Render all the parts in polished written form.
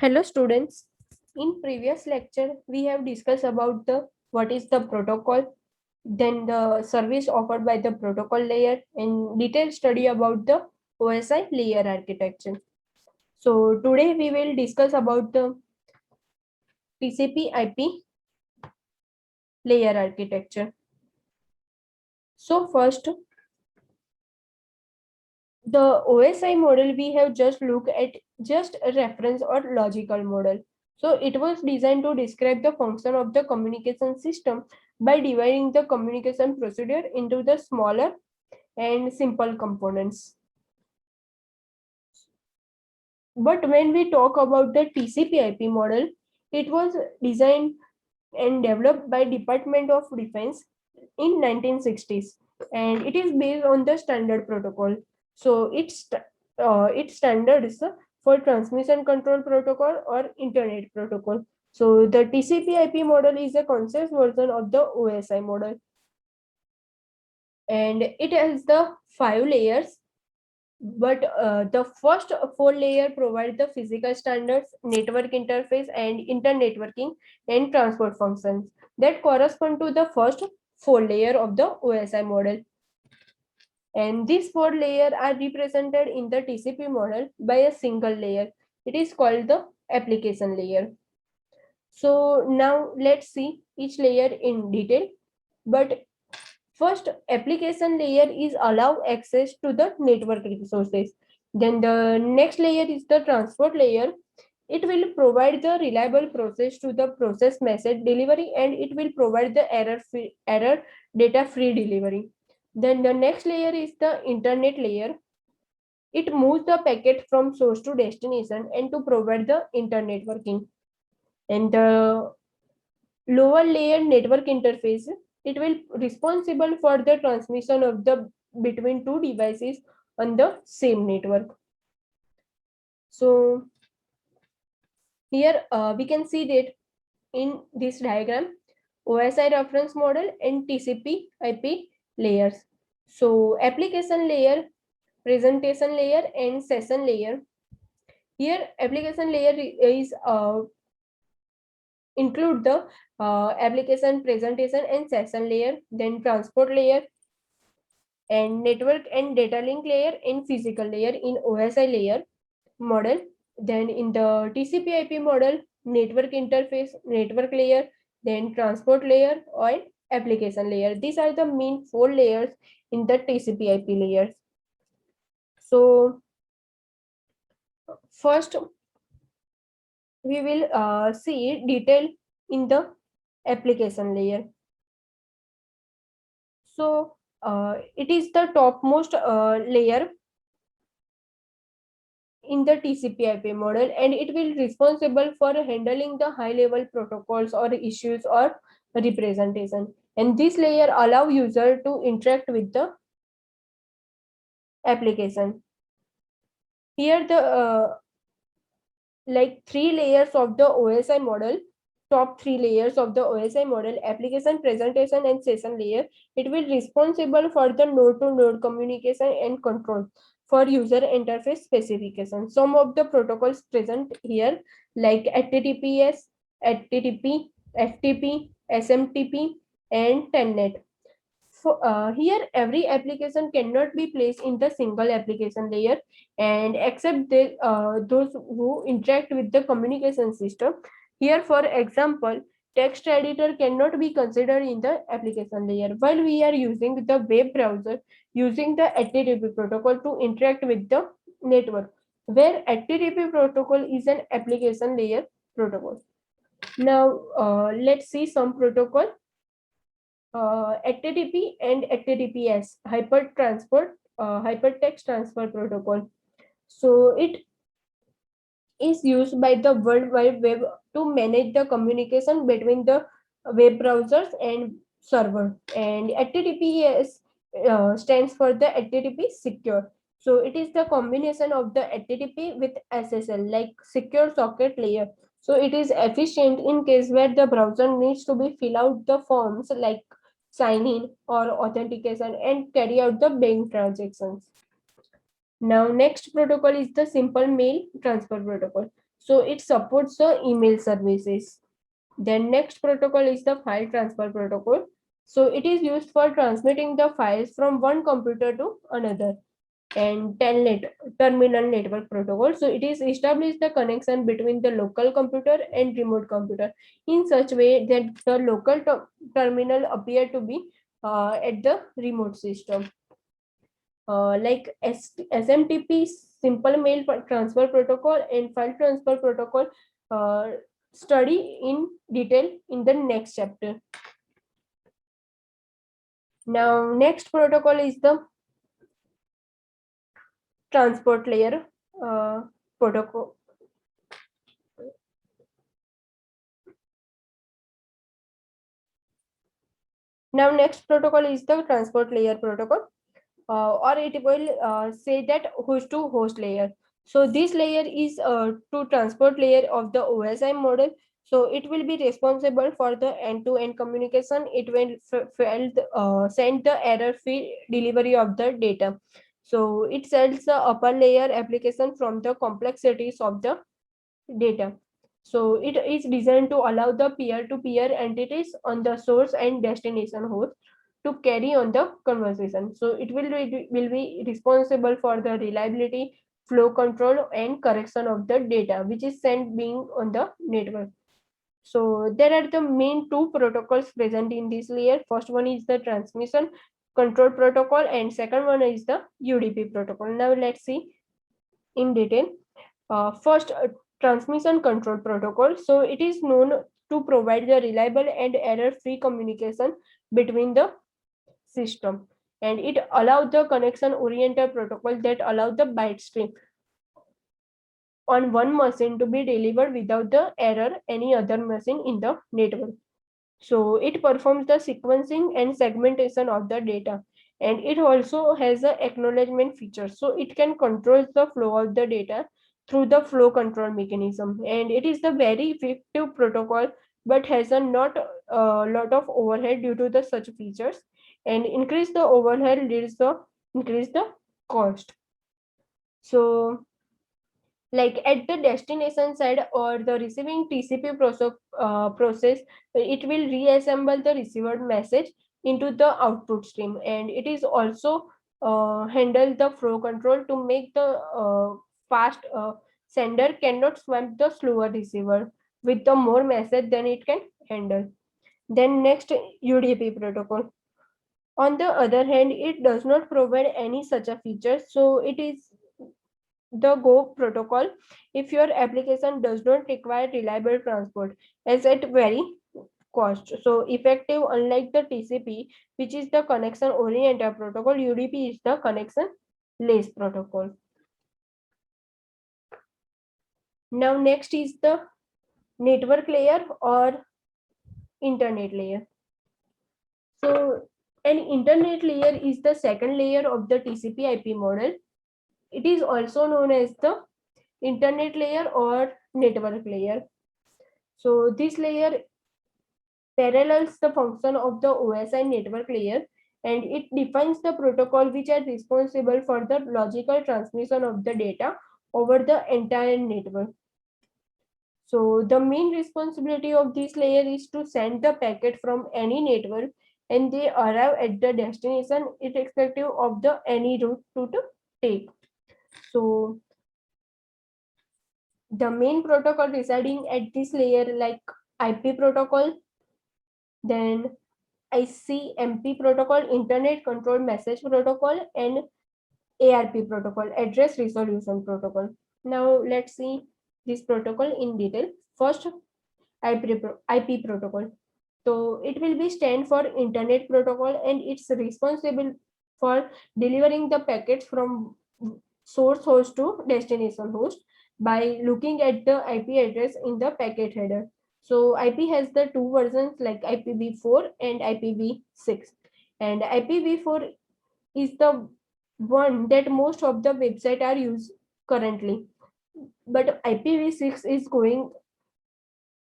Hello students. In previous lecture, we have discussed about the what is the protocol, then the service offered by the protocol layer, and detailed study about the OSI layer architecture. So today we will discuss about the TCP/IP layer architecture. So first, the OSI model we have just looked at just a reference or logical model. So it was designed to describe the function of the communication system by dividing the communication procedure into the smaller and simple components. But when we talk about the TCP/IP model, it was designed and developed by Department of Defense in 1960s, and it is based on the standard protocol. So its standards for transmission control protocol or internet protocol. So the TCP/IP model is a concept version of the OSI model, and it has the 5 layers. But the first 4 layer provide the physical standards, network interface, and internetworking and transport functions that correspond to the first 4 layer of the OSI model. And these 4 layers are represented in the TCP model by a single layer. It is called the application layer. So now let's see each layer in detail. But first, application layer is allow access to the network resources. Then the next layer is the transport layer. It will provide the reliable process to the process message delivery, and it will provide the error data free delivery. Then the next layer is the internet layer. It moves the packet from source to destination and to provide the internet working. And the lower layer network interface, it will responsible for the transmission of the between two devices on the same network. So here we can see that in this diagram, OSI reference model and TCP IP layers. So application layer, presentation layer, and session layer. Here application layer is include the application, presentation, and session layer, then transport layer, and network and data link layer and physical layer in OSI layer model. Then in the TCP/IP model, network interface, network layer, then transport layer or application layer. These are the main 4 layers in the TCP/IP layers. So first we will see detail in the application layer. So it is the topmost layer in the TCP/IP model, and it will responsible for handling the high level protocols or issues or representation. And this layer allow user to interact with the application. Here the like 3 layers of the OSI model, top 3 layers of the OSI model, application, presentation, and session layer. It will responsible for the node to node communication and control for user interface specification. Some of the protocols present here like HTTPS, HTTP, FTP, SMTP, and Telnet. Here, every application cannot be placed in the single application layer, and except those who interact with the communication system. Here, for example, text editor cannot be considered in the application layer, while we are using the web browser using the HTTP protocol to interact with the network, where HTTP protocol is an application layer protocol. Now, let's see some protocol. HTTP and HTTPS, hypertext transfer protocol. So it is used by the World Wide Web to manage the communication between the web browsers and server. And HTTPS stands for the HTTP secure. So it is the combination of the HTTP with SSL, like secure socket layer. So it is efficient in case where the browser needs to be fill out the forms like sign in or authentication and carry out the bank transactions. Now, next protocol is the simple mail transfer protocol. So it supports the email services. Then next protocol is the file transfer protocol. So it is used for transmitting the files from one computer to another. And terminal network protocol. So it is established the connection between the local computer and remote computer in such way that the local terminal appear to be at the remote system. Like SMTP, simple mail transfer protocol, and file transfer protocol, study in detail in the next chapter. Now, next protocol is the transport layer protocol. Now, next protocol is the transport layer protocol, or it will say that host to host layer. So this layer is to transport layer of the OSI model. So it will be responsible for the end-to-end communication. It will send the error-free delivery of the data. So it sends the upper layer application from the complexities of the data. So it is designed to allow the peer-to-peer entities on the source and destination host to carry on the conversation. So it will be responsible for the reliability, flow control, and correction of the data which is sent being on the network. So there are the main two protocols present in this layer. First one is the transmission control protocol, and second one is the UDP protocol. Now let's see in detail. First, transmission control protocol. So it is known to provide the reliable and error-free communication between the system, and it allows the connection-oriented protocol that allow the byte stream on one machine to be delivered without the error any other machine in the network. So it performs the sequencing and segmentation of the data, and it also has a acknowledgement feature. So it can control the flow of the data through the flow control mechanism, and it is the very effective protocol, but has a not a lot of overhead due to the such features, and increase the overhead leads to increase the cost. So like at the destination side or the receiving TCP process, it will reassemble the received message into the output stream, and it is also handle the flow control to make the fast sender cannot swamp the slower receiver with the more message than it can handle. Then next, UDP protocol. On the other hand, it does not provide any such a feature, so it is the Go protocol if your application does not require reliable transport as at very cost. So effective, unlike the TCP, which is the connection oriented protocol, UDP is the connection less protocol. Now next is the network layer or internet layer. So an internet layer is the second layer of the TCP IP model. It is also known as the internet layer or network layer. So this layer parallels the function of the OSI network layer, and it defines the protocol which are responsible for the logical transmission of the data over the entire network. So the main responsibility of this layer is to send the packet from any network, and they arrive at the destination irrespective of the any route to take. So the main protocol residing at this layer like IP protocol, then ICMP protocol, Internet Control Message Protocol, and ARP protocol, Address Resolution Protocol. Now let's see this protocol in detail. First, IP protocol. So it will be stand for Internet Protocol, and it's responsible for delivering the packets from source host to destination host by looking at the IP address in the packet header. So IP has the two versions like IPv4 and IPv6. And IPv4 is the one that most of the website are used currently. But IPv6 is going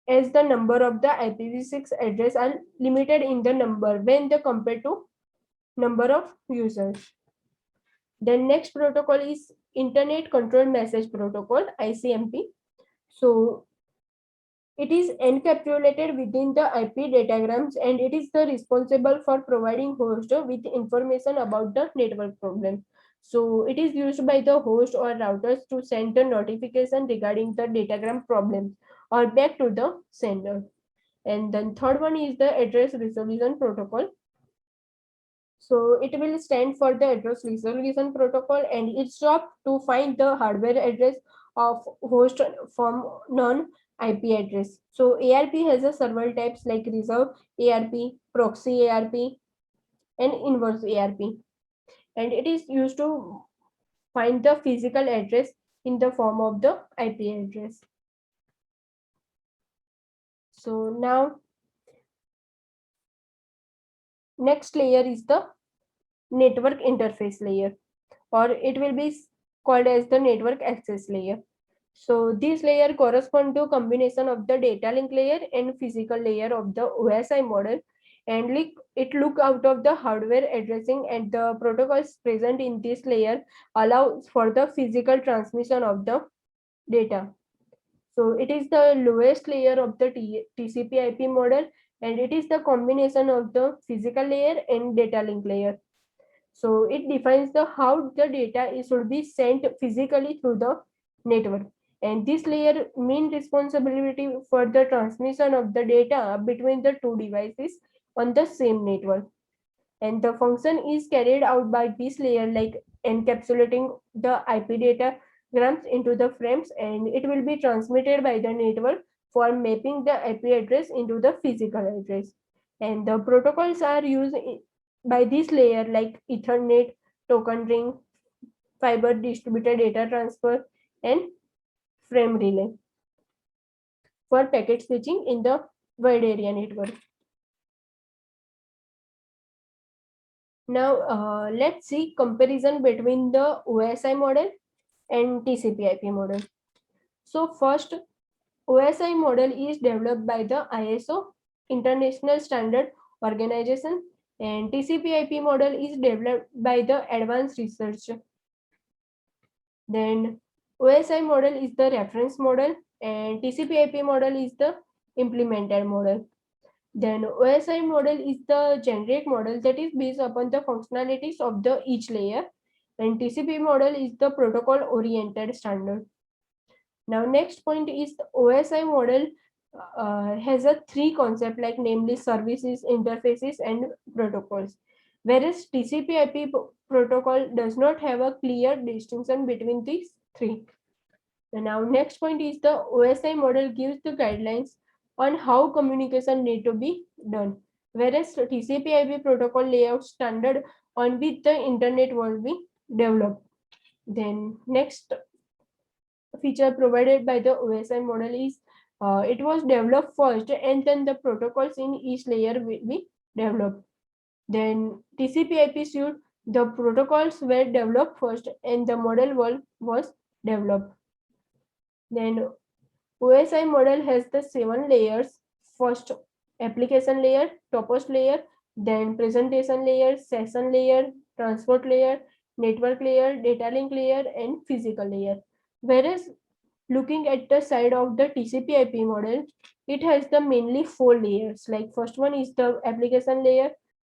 as the number of the IPv6 address are limited in the number when they compared to number of users. The next protocol is Internet Control Message Protocol, ICMP. So it is encapsulated within the IP datagrams, and it is the responsible for providing host with information about the network problem. So it is used by the host or routers to send the notification regarding the datagram problems or back to the sender. And then third one is the address resolution protocol. So it will stand for the address resolution protocol, and its job to find the hardware address of host from non-IP address. So ARP has a several types like reserve ARP, proxy ARP, and inverse ARP. And it is used to find the physical address in the form of the IP address. So now next layer is the network interface layer, or it will be called as the network access layer. So this layer correspond to combination of the data link layer and physical layer of the OSI model, and it look out of the hardware addressing, and the protocols present in this layer allow for the physical transmission of the data. So it is the lowest layer of the TCP/IP model, and it is the combination of the physical layer and data link layer. So it defines the how the data should be sent physically through the network. And this layer main responsibility for the transmission of the data between the two devices on the same network. And the function is carried out by this layer like encapsulating the IP data grams into the frames, and it will be transmitted by the network for mapping the IP address into the physical address. And the protocols are used by this layer like Ethernet, token ring, fiber distributed data transfer, and frame relay for packet switching in the wide area network. Now let's see comparison between the OSI model and TCP/IP model. So first, OSI model is developed by the ISO International Standard Organization, and TCP/IP model is developed by the Advanced Research. Then OSI model is the reference model, and TCP/IP model is the implemented model. Then OSI model is the generic model that is based upon the functionalities of the each layer, and TCP model is the protocol oriented standard. Now next point is the OSI model has a three concept like namely services, interfaces, and protocols, whereas TCP/IP protocol does not have a clear distinction between these three. And now next point is the OSI model gives the guidelines on how communication need to be done, whereas TCP/IP protocol layout standard on which the internet will be developed. Then next feature provided by the OSI model is it was developed first, and then the protocols in each layer will be developed. Then TCP/IP suite, the protocols were developed first and the model was developed. Then OSI model has the 7 layers. First, application layer, topos layer, then presentation layer, session layer, transport layer, network layer, data link layer, and physical layer. Whereas looking at the side of the TCP/IP model, it has the mainly 4 layers. Like first one is the application layer,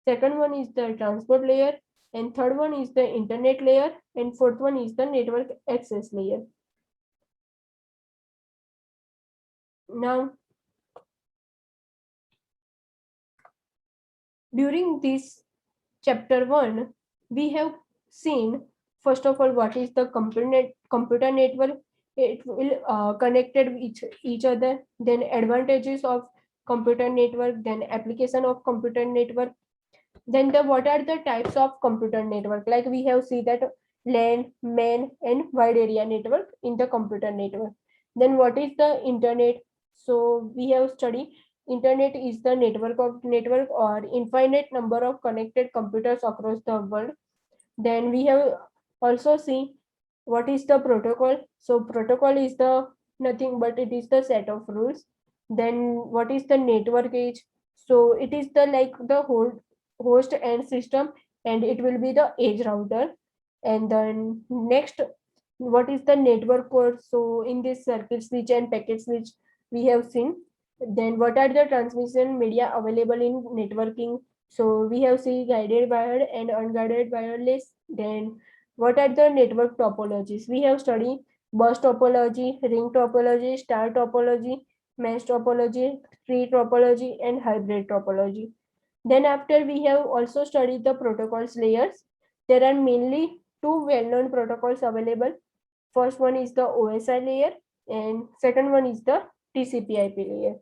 second one is the transport layer, and third one is the internet layer, and fourth one is the network access layer. Now, during this chapter 1, we have seen first of all what is the computer network. It will connected with each other, then advantages of computer network, then application of computer network, then the what are the types of computer network, like we have seen that LAN, MAN, and wide area network in the computer network. Then what is the internet? So we have studied internet is the network or infinite number of connected computers across the world. Then we have also seen what is the protocol. So protocol is the nothing but it is the set of rules. Then what is the network age? So it is the like the whole host and system, and it will be the edge router. And then next What is the network port? So in this circuit switch and packet switch we have seen. Then what are the transmission media available in networking? So we have seen guided wired and unguided wireless. Then what are the network topologies? We have studied bus topology, ring topology, star topology, mesh topology, tree topology, and hybrid topology. Then after we have also studied the protocols layers. There are mainly two well-known protocols available. First one is the OSI layer and second one is the TCP/IP layer.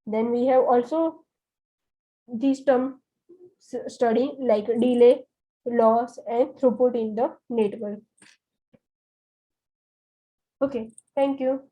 Then we have also these term study like delay, loss, and throughput in the network. Okay, thank you.